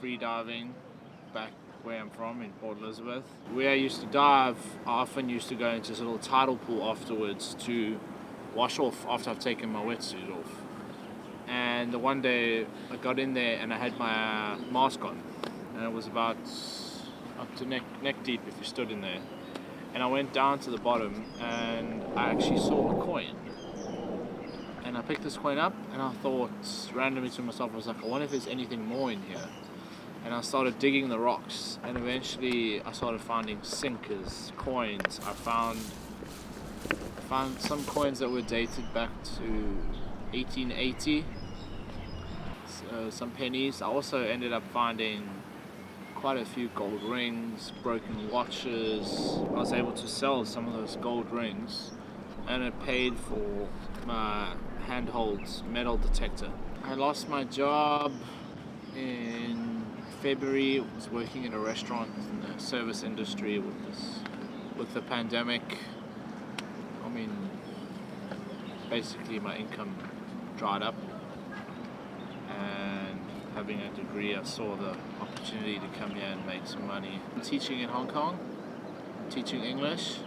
free diving back where I'm from in Port Elizabeth. Where I used to dive, I often used to go into this little tidal pool afterwards to wash off after I've taken my wetsuit off. And the one day I got in there and I had my mask on, and it was about up to neck deep if you stood in there. And I went down to the bottom and I actually saw a coin. And I picked this coin up and I thought randomly to myself, I was like, I wonder if there's anything more in here. And I started digging the rocks, and eventually I started finding sinkers, coins. I found some coins that were dated back to 1880, some pennies. I also ended up finding quite a few gold rings, broken watches. I was able to sell some of those gold rings, and it paid for my handheld metal detector. I lost my job in February. I was working in a restaurant in the service industry with the pandemic. I mean, basically my income dried up, and having a degree, I saw the opportunity to come here and make some money. I'm teaching in Hong Kong, teaching English,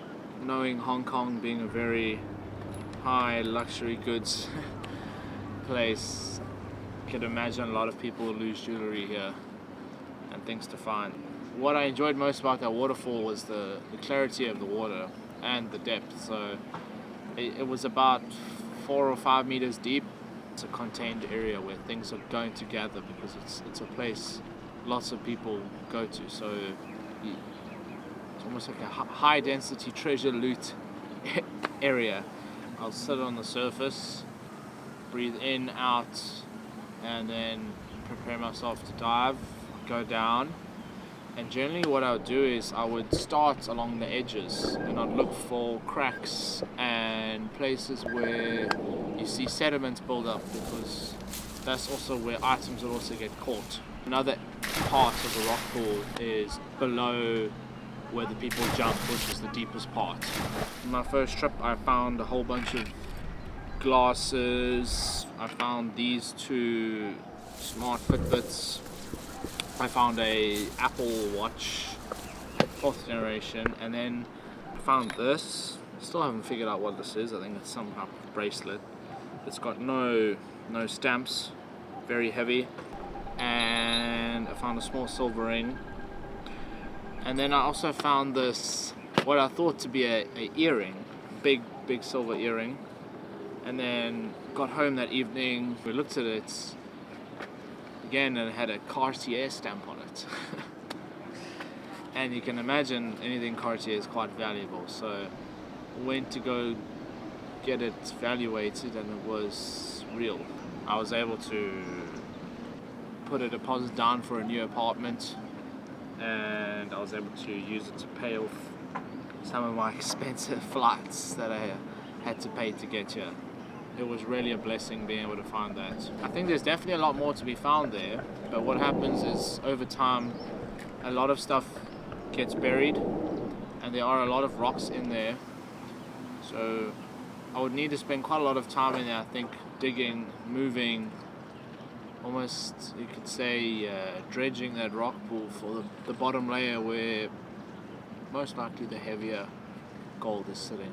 knowing Hong Kong being a very high luxury goods place. I could imagine a lot of people lose jewelry here and things to find. What I enjoyed most about that waterfall was the clarity of the water and the depth. So it was about 4 or 5 meters deep. It's a contained area where things are going to gather because it's a place lots of people go to. So it's almost like a high density treasure loot area. I'll sit on the surface, breathe in, out, and then prepare myself to dive, go down. And generally what I would do is I would start along the edges and I'd look for cracks and places where you see sediments build up, because that's also where items will also get caught. Another part of the rock pool is below where the people jump, which is the deepest part. On my first trip I found a whole bunch of glasses. I found these 2 smart Fitbits. I found a Apple Watch 4th generation, and then I found this. Still haven't figured out what this is. I think it's some type of bracelet. It's got no stamps, very heavy. And I found a small silver ring. And then I also found this, what I thought to be a earring, big silver earring. And then got home that evening, we looked at it again, and it had a Cartier stamp on it. And you can imagine anything Cartier is quite valuable. So I went to go get it evaluated, and it was real. I was able to put a deposit down for a new apartment, and I was able to use it to pay off some of my expensive flights that I had to pay to get here. It was really a blessing being able to find that. I think there's definitely a lot more to be found there, but what happens is over time a lot of stuff gets buried, and there are a lot of rocks in there. So I would need to spend quite a lot of time in there, I think, digging, moving, almost you could say dredging that rock pool for the bottom layer where most likely the heavier gold is sitting.